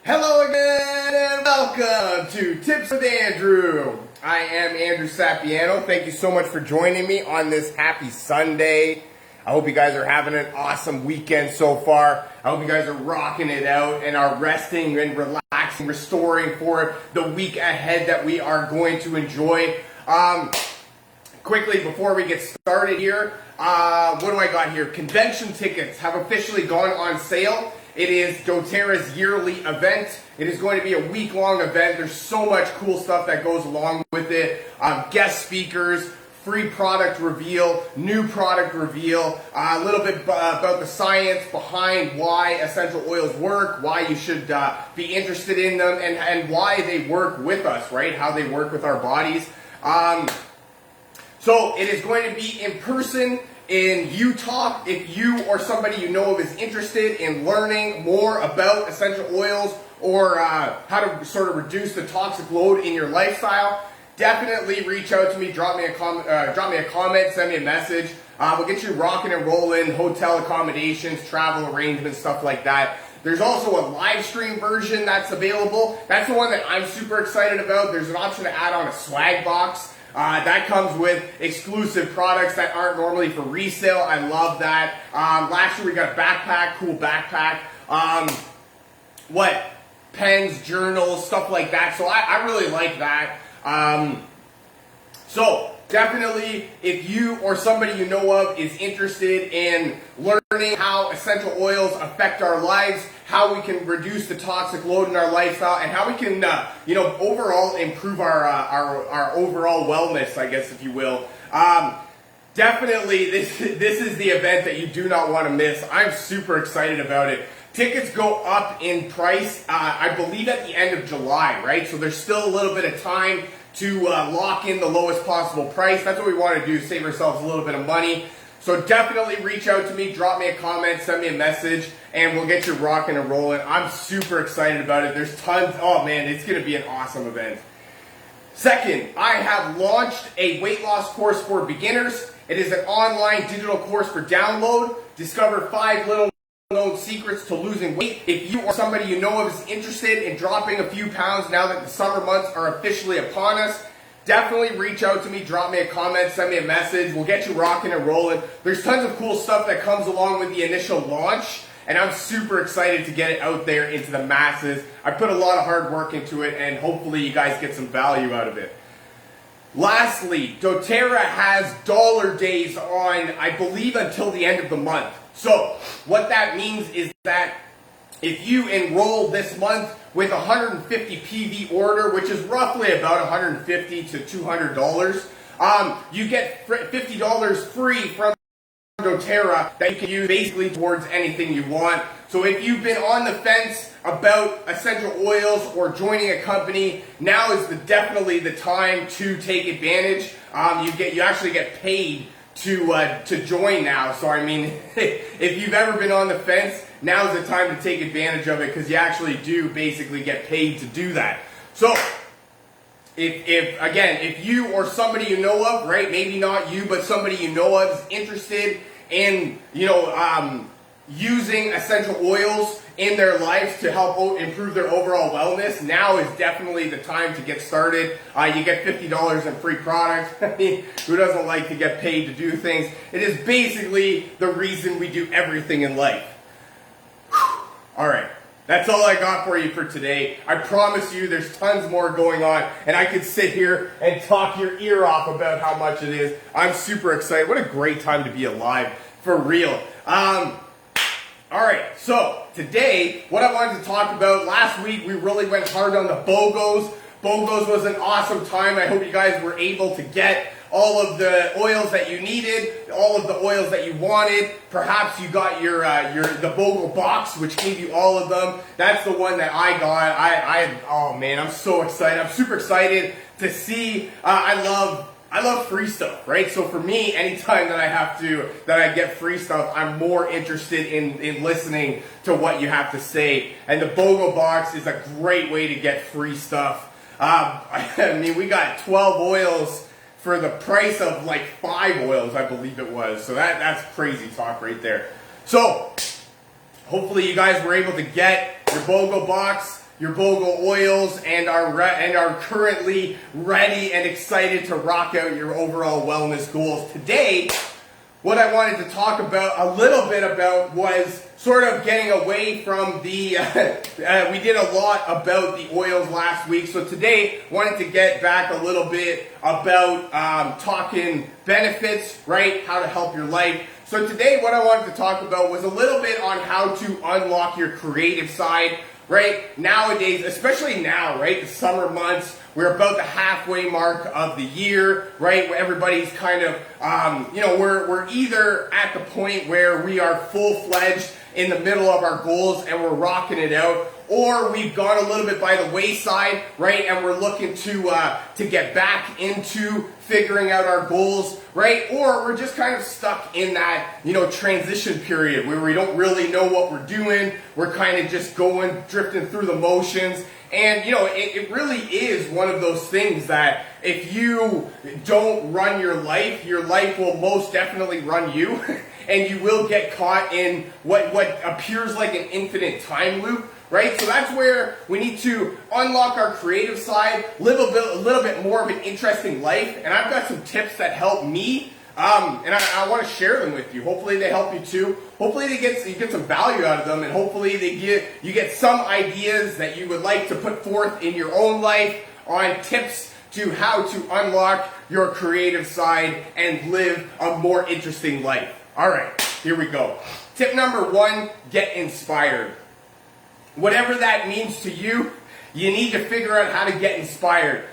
Hello again and welcome to Tips with Andrew. I am Andrew Sapiano. Thank you so much for joining me on this happy Sunday. I hope you guys are having an awesome weekend so far. I hope you guys are rocking it out and are resting and relaxing, restoring for the week ahead that we are going to enjoy. Quickly, before we get started here, what do I got here? Convention tickets have officially gone on sale. It is doTERRA's yearly event. It is going to be a week-long event. There's so much cool stuff that goes along with it. Guest speakers, free product reveal, new product reveal, a little bit about the science behind why essential oils work, why you should be interested in them, and why they work with us, right? How they work with our bodies. So it is going to be in person in Utah. If you or somebody you know of is interested in learning more about essential oils or how to sort of reduce the toxic load in your lifestyle, definitely reach out to me. Drop me a comment, send me a message. We'll get you rocking and rolling, hotel accommodations, travel arrangements, stuff like that. There's also a live stream version that's available. That's the one that I'm super excited about. There's an option to add on a swag box. That comes with exclusive products that aren't normally for resale. I love that. Last year we got a backpack, cool backpack. Pens, journals, stuff like that. So I really like that. So definitely, if you or somebody you know of is interested in learning how essential oils affect our lives, how we can reduce the toxic load in our lifestyle, and how we can, overall improve our overall wellness, I guess, if you will. Definitely, this is the event that you do not want to miss. I'm super excited about it. Tickets go up in price, I believe, at the end of July, right? So there's still a little bit of time to lock in the lowest possible price. That's what we want to do, save ourselves a little bit of money. So definitely reach out to me, drop me a comment, send me a message, and we'll get you rocking and rolling. I'm super excited about it. There's tons. Oh man, it's going to be an awesome event. Second, I have launched a weight loss course for beginners. It is an online digital course for download. Discover 5 little known secrets to losing weight. If you or somebody you know of is interested in dropping a few pounds now that the summer months are officially upon us, definitely reach out to me, drop me a comment, send me a message. We'll get you rocking and rolling. There's tons of cool stuff that comes along with the initial launch, and I'm super excited to get it out there into the masses. I put a lot of hard work into it, and hopefully you guys get some value out of it. Lastly, doTERRA has dollar days on, I believe, until the end of the month. So what that means is that if you enroll this month with 150 PV order, which is roughly about $150 to $200, you get $50 free from doTERRA that you can use basically towards anything you want. So if you've been on the fence about essential oils or joining a company, now is definitely the time to take advantage. You actually get paid to join now. So I memean, if you've ever been on the fence, now's the time to take advantage of it, because you actually do basically get paid to do that. So if you or somebody you know of, right, maybe not you, but somebody you know of is interested in, using essential oils in their lives to help improve their overall wellness, now is definitely the time to get started. You get $50 in free product. I mean, who doesn't like to get paid to do things? It is basically the reason we do everything in life. All right. That's all I got for you for today. I promise you there's tons more going on, and I could sit here and talk your ear off about how much it is. I'm super excited. What a great time to be alive, for real. All right, so today, what I wanted to talk about, last week we really went hard on the BOGOs. BOGOs was an awesome time. I hope you guys were able to get all of the oils that you needed, all of the oils that you wanted. Perhaps you got the BOGO box, which gave you all of them. That's the one that I got. Oh man, I'm so excited. I'm super excited to see. I love free stuff, right? So for me, anytime that I get free stuff, I'm more interested in listening to what you have to say. And the BOGO box is a great way to get free stuff. I mean, we got 12 oils for the price of like 5 oils, I believe it was. So that's crazy talk right there. So hopefully you guys were able to get your BOGO box. your BOGO oils and are currently ready and excited to rock out your overall wellness goals. Today, what I wanted to talk about a little bit about was sort of getting away from the, we did a lot about the oils last week, so today wanted to get back a little bit about talking benefits, right, how to help your life. So today what I wanted to talk about was a little bit on how to unlock your creative side, right? Nowadays, especially now, right, the summer months, we're about the halfway mark of the year, right? Where everybody's kind of, we're either at the point where we are full-fledged in the middle of our goals and we're rocking it out, or we've gone a little bit by the wayside, right? And we're looking to get back into figuring out our goals, right? Or we're just kind of stuck in that, transition period where we don't really know what we're doing. We're kind of just drifting through the motions. And, it really is one of those things that if you don't run your life will most definitely run you. And you will get caught in what appears like an infinite time loop, right? So that's where we need to unlock our creative side, live a little bit more of an interesting life. And I've got some tips that help me, and I want to share them with you. Hopefully they help you too. Hopefully you get some value out of them, and hopefully you get some ideas that you would like to put forth in your own life on tips to how to unlock your creative side and live a more interesting life. All right, here we go. Tip number 1, get inspired. Whatever that means to you, you need to figure out how to get inspired.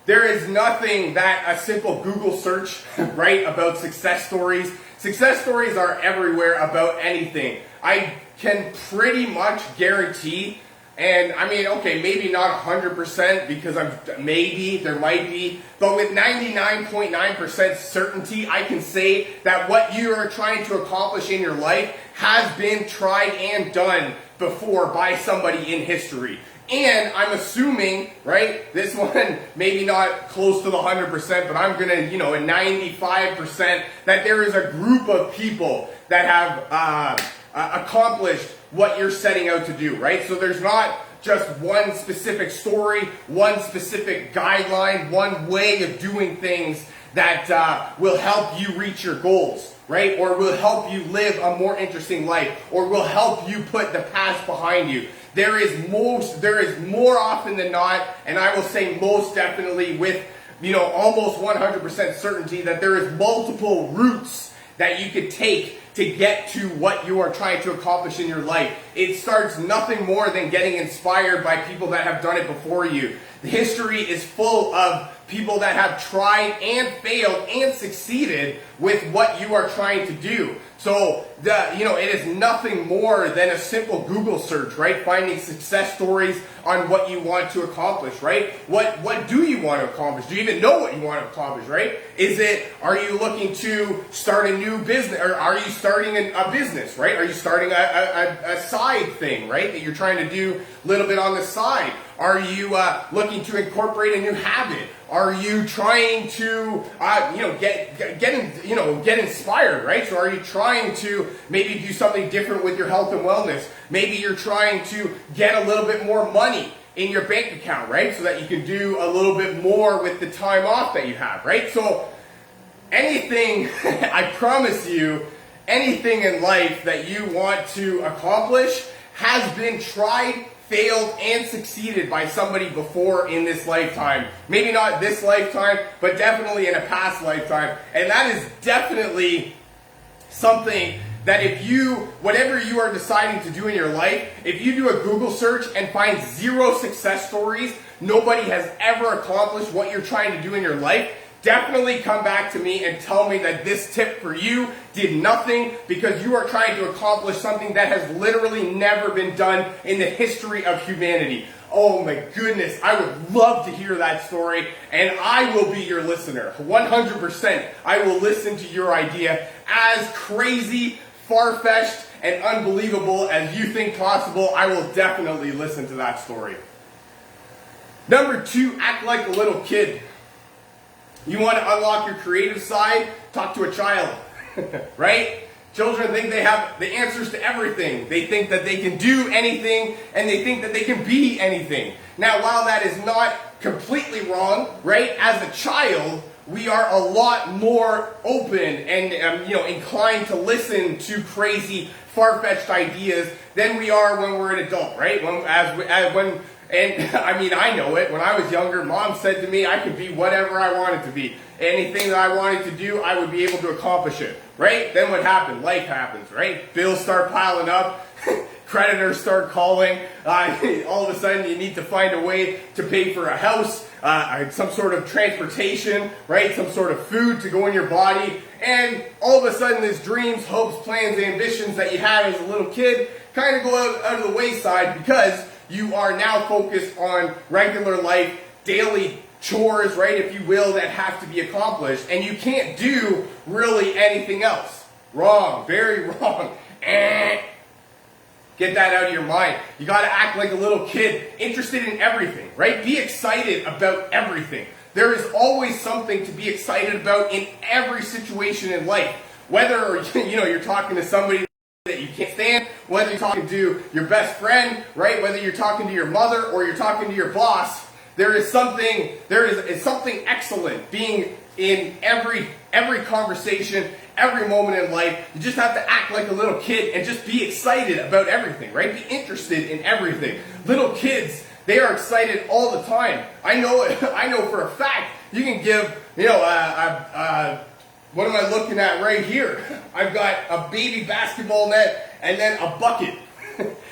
There is nothing that a simple Google search, right, about success stories. Success stories are everywhere about anything. I can pretty much guarantee, and I mean, okay, maybe not 100% because there might be, but with 99.9% certainty, I can say that what you are trying to accomplish in your life has been tried and done before by somebody in history. And I'm assuming, right, this one maybe not close to the 100%, but I'm gonna, a 95% that there is a group of people that have accomplished what you're setting out to do, right? So there's not just one specific story, one specific guideline, one way of doing things that will help you reach your goals, right? Or will help you live a more interesting life, or will help you put the past behind you. There is more often than not, and I will say most definitely with, almost 100% certainty that there is multiple routes that you could take to get to what you are trying to accomplish in your life. It starts nothing more than getting inspired by people that have done it before you. The history is full of people that have tried and failed and succeeded with what you are trying to do. So, it is nothing more than a simple Google search, right? Finding success stories on what you want to accomplish, right? What do you want to accomplish? Do you even know what you want to accomplish, right? Are you looking to start a new business, or are you starting a business, right? Are you starting a side thing, right? That you're trying to do a little bit on the side? Are you looking to incorporate a new habit? Are you trying to, get inspired, right? So are you trying to maybe do something different with your health and wellness? Maybe you're trying to get a little bit more money in your bank account, right? So that you can do a little bit more with the time off that you have, right? So anything, I promise you, anything in life that you want to accomplish has been tried, failed, and succeeded by somebody before in this lifetime. Maybe not this lifetime, but definitely in a past lifetime. And that is definitely something that whatever you are deciding to do in your life, if you do a Google search and find 0 success stories, nobody has ever accomplished what you're trying to do in your life, definitely come back to me and tell me that this tip for you did nothing because you are trying to accomplish something that has literally never been done in the history of humanity. Oh my goodness, I would love to hear that story, and I will be your listener. 100%, I will listen to your idea. As crazy, far-fetched, and unbelievable as you think possible, I will definitely listen to that story. Number 2, act like a little kid. You want to unlock your creative side? Talk to a child, right? Children think they have the answers to everything. They think that they can do anything, and they think that they can be anything. Now, while that is not completely wrong, right, as a child, we are a lot more open and inclined to listen to crazy, far-fetched ideas than we are when we're an adult, right? I know it. When I was younger, Mom said to me I could be whatever I wanted to be. Anything that I wanted to do, I would be able to accomplish it, right? Then what happened? Life happens, right? Bills start piling up. Creditors start calling. All of a sudden, you need to find a way to pay for a house, some sort of transportation, right? Some sort of food to go in your body. And all of a sudden, these dreams, hopes, plans, and ambitions that you had as a little kid kind of go out of the wayside because you are now focused on regular life, daily chores, right, if you will, that have to be accomplished. And you can't do really anything else. Wrong. Very wrong. Get that out of your mind. You got to act like a little kid, interested in everything, right? Be excited about everything. There is always something to be excited about in every situation in life. Whether you're talking to somebody that you can't stand, whether you're talking to your best friend, right? Whether you're talking to your mother or you're talking to your boss, there is something excellent being in every conversation, every moment in life. You just have to act like a little kid and just be excited about everything, right? Be interested in everything. Little kids, they are excited all the time. I know for a fact. You can give, what am I looking at right here? I've got a baby basketball net and then a bucket.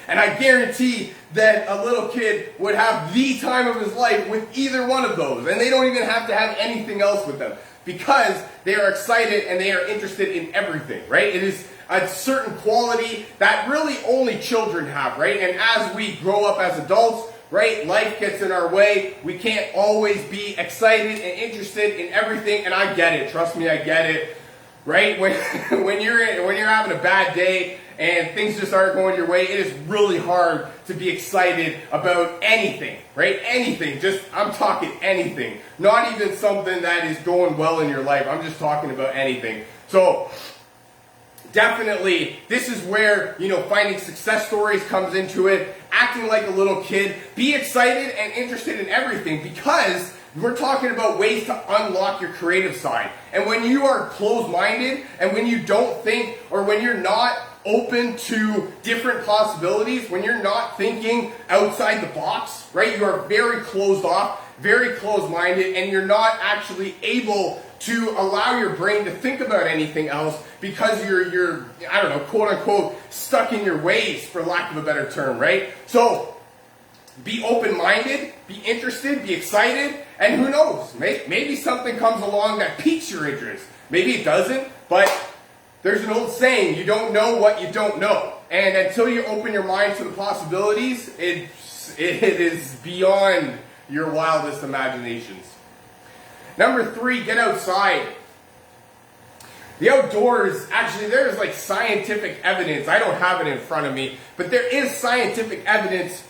And I guarantee that a little kid would have the time of his life with either one of those. And they don't even have to have anything else with them. Because they are excited and they are interested in everything, right? It is a certain quality that really only children have, right? And as we grow up as adults, right, life gets in our way. We can't always be excited and interested in everything. And I get it. Trust me, I get it. Right? When you're having a bad day and things just aren't going your way, it is really hard to be excited about anything, right? Anything. I'm talking anything. Not even something that is going well in your life. I'm just talking about anything. So, definitely, this is where, finding success stories comes into it. Acting like a little kid. Be excited and interested in everything because we're talking about ways to unlock your creative side. And when you are closed-minded and when you don't think or when you're not open to different possibilities, when you're not thinking outside the box, right? You are very closed off, very closed-minded, and you're not actually able to allow your brain to think about anything else because you're quote-unquote, stuck in your ways, for lack of a better term, right? So, be open-minded, be interested, be excited, and who knows, maybe something comes along that piques your interest. Maybe it doesn't, but there's an old saying, you don't know what you don't know. And until you open your mind to the possibilities, it is beyond your wildest imaginations. Number 3, get outside. The outdoors, actually, there's scientific evidence. I don't have it in front of me, but there is scientific evidence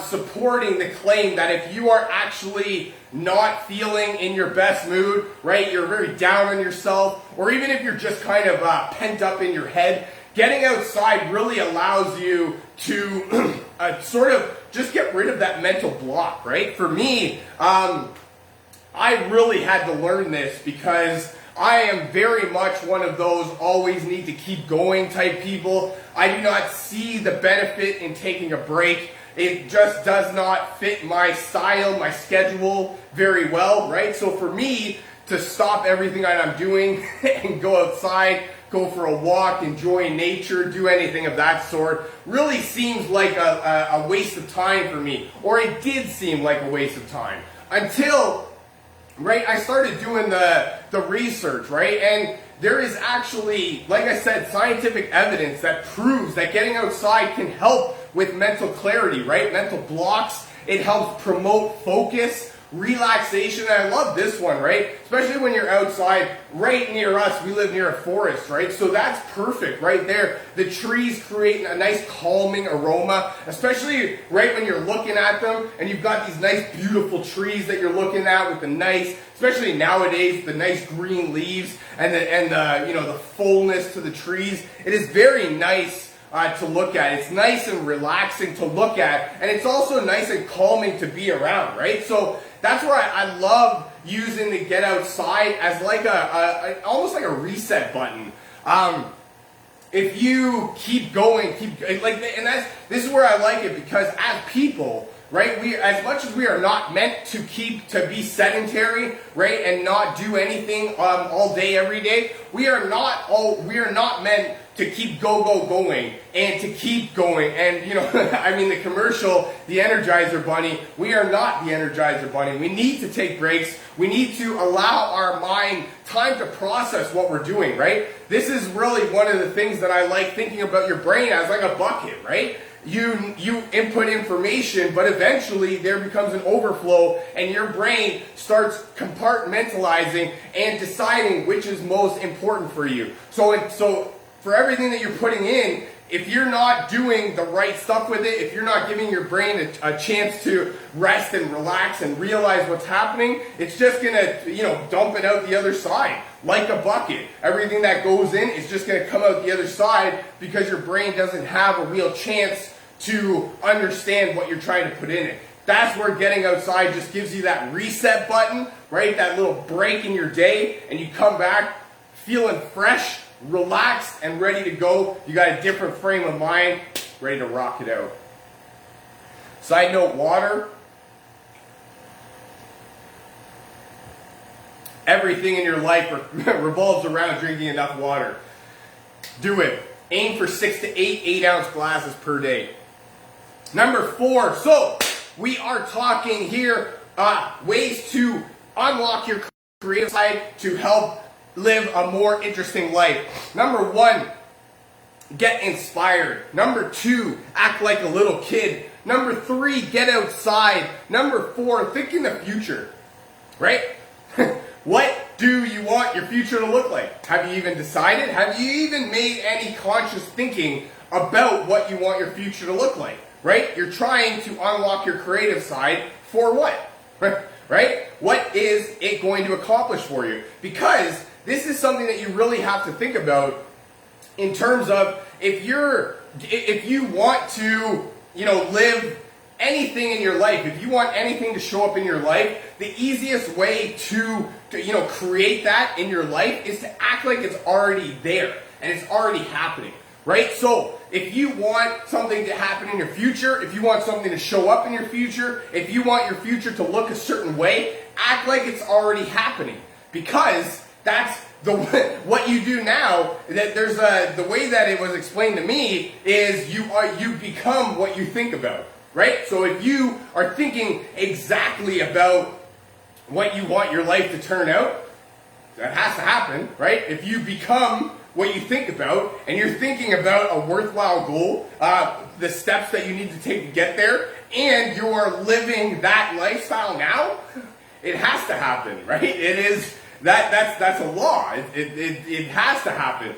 supporting the claim that if you are actually not feeling in your best mood, right, you're very down on yourself, or even if you're just kind of pent up in your head, getting outside really allows you to sort of just get rid of that mental block, right? For me, I really had to learn this because I am very much one of those always need to keep going type people. I do not see the benefit in taking a break. It just does not fit my style, my schedule very well, right? So for me to stop everything that I'm doing and go outside, go for a walk, enjoy nature, do anything of that sort, really seems like a waste of time for me. Or it did seem like a waste of time. Until, right, I started doing the research, right? And there is actually, like I said, scientific evidence that proves that getting outside can help with mental clarity, right? Mental blocks. It helps promote focus, relaxation. And I love this one, right? Especially when you're outside. Right near us, we live near a forest, right? So that's perfect right there. The trees create a nice calming aroma, especially right when you're looking at them and you've got these nice beautiful trees that you're looking at with the nice, especially nowadays, the nice green leaves and the fullness to the trees. It is very nice to look at. It's nice and relaxing to look at, and it's also nice and calming to be around, right? So that's why I love using the get outside as like almost like a reset button. If you keep going, this is where I like it, because as people, right, we, as much as we are not meant to be sedentary, right, and not do anything all day every day, we are not meant to keep going and to keep going. And I mean, the commercial, the Energizer Bunny, we are not the Energizer Bunny. We need to take breaks. We need to allow our mind time to process what we're doing, right? This is really one of the things that I like thinking about your brain as like a bucket, right? You input information, but eventually there becomes an overflow and your brain starts compartmentalizing and deciding which is most important for you. So for everything that you're putting in, if you're not doing the right stuff with it, if you're not giving your brain a chance to rest and relax and realize what's happening, it's just going to, dump it out the other side like a bucket. Everything that goes in is just going to come out the other side because your brain doesn't have a real chance to understand what you're trying to put in it. That's where getting outside just gives you that reset button, right? That little break in your day, and you come back feeling fresh, relaxed, and ready to go. You got a different frame of mind, ready to rock it out. Side note, water. Everything in your life revolves around drinking enough water. Do it. Aim for 6 to 8 8-ounce glasses per day. Number 4. So, we are talking here ways to unlock your creative side to help live a more interesting life. Number 1, get inspired. Number 2, act like a little kid. Number 3, get outside. Number 4, think in the future. Right? What do you want your future to look like? Have you even decided? Have you even made any conscious thinking about what you want your future to look like? Right? You're trying to unlock your creative side for what? Right? What is it going to accomplish for you? Because this is something that you really have to think about in terms of if you want to, live anything in your life, if you want anything to show up in your life, the easiest way to create that in your life is to act like it's already there and it's already happening, right? So if you want something to happen in your future, if you want something to show up in your future, if you want your future to look a certain way, act like it's already happening, because that's what you do now. That there's the way that it was explained to me is you become what you think about, right? So if you are thinking exactly about what you want your life to turn out, that has to happen, right? If you become what you think about, and you're thinking about a worthwhile goal, the steps that you need to take to get there, and you are living that lifestyle now, it has to happen, right? It is. That's a law. It has to happen.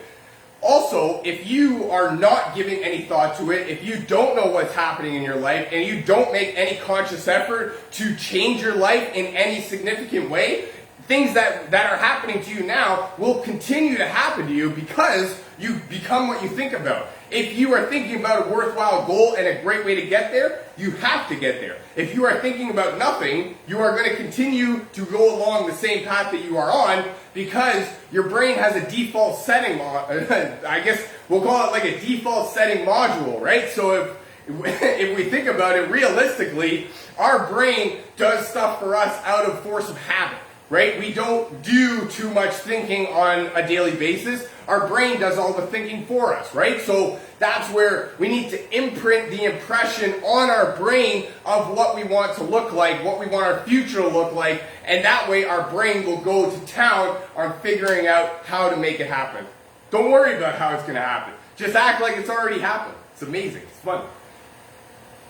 Also, if you are not giving any thought to it, if you don't know what's happening in your life, and you don't make any conscious effort to change your life in any significant way, things that are happening to you now will continue to happen to you because you become what you think about. If you are thinking about a worthwhile goal and a great way to get there, you have to get there. If you are thinking about nothing, you are going to continue to go along the same path that you are on, because your brain has a default setting, I guess we'll call it like a default setting module, right? So if we think about it realistically, our brain does stuff for us out of force of habit. Right? We don't do too much thinking on a daily basis. Our brain does all the thinking for us, right? So that's where we need to imprint the impression on our brain of what we want to look like, what we want our future to look like, and that way our brain will go to town on figuring out how to make it happen. Don't worry about how it's going to happen. Just act like it's already happened. It's amazing. It's fun.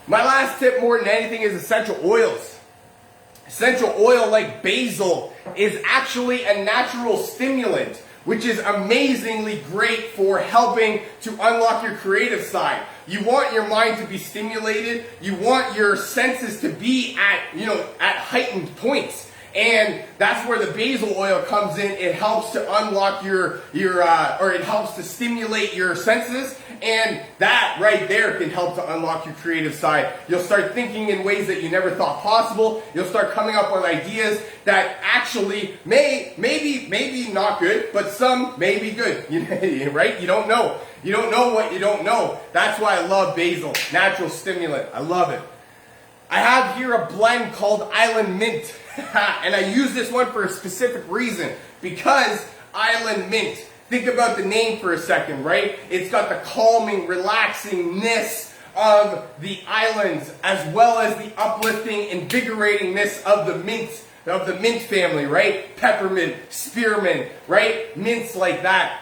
My last tip more than anything is essential oils. Essential oil like basil is actually a natural stimulant, which is amazingly great for helping to unlock your creative side. You want your mind to be stimulated. You want your senses to be at heightened points. And that's where the basil oil comes in. It helps to unlock or it helps to stimulate your senses. And that right there can help to unlock your creative side. You'll start thinking in ways that you never thought possible. You'll start coming up with ideas that actually maybe not good, but some may be good. Right? You don't know. You don't know what you don't know. That's why I love basil. Natural stimulant. I love it. I have here a blend called Island Mint. And I use this one for a specific reason. Because Island Mint. Think about the name for a second, right? It's got the calming, relaxingness of the islands, as well as the uplifting, invigoratingness of the mint family, right? Peppermint, spearmint, right? Mints like that.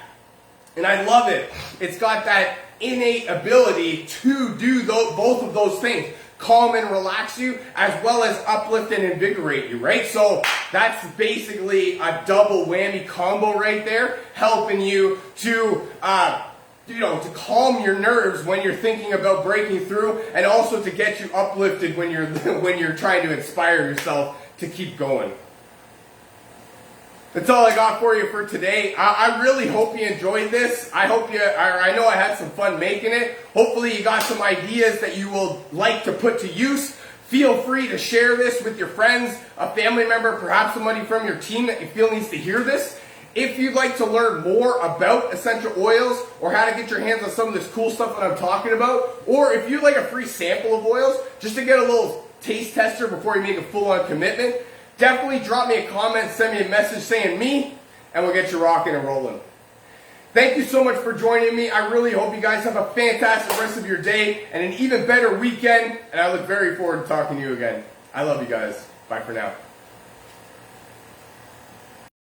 And I love it. It's got that innate ability to do both of those things. Calm and relax you, as well as uplift and invigorate you, right? So that's basically a double whammy combo right there, helping you to to calm your nerves when you're thinking about breaking through, and also to get you uplifted when you're trying to inspire yourself to keep going. That's all I got for you for today. I really hope you enjoyed this. I know I had some fun making it. Hopefully you got some ideas that you will like to put to use. Feel free to share this with your friends, a family member, perhaps somebody from your team that you feel needs to hear this. If you'd like to learn more about essential oils or how to get your hands on some of this cool stuff that I'm talking about, or if you'd like a free sample of oils just to get a little taste tester before you make a full-on commitment, definitely drop me a comment, send me a message saying me, and we'll get you rocking and rolling. Thank you so much for joining me. I really hope you guys have a fantastic rest of your day and an even better weekend, and I look very forward to talking to you again. I love you guys. Bye for now.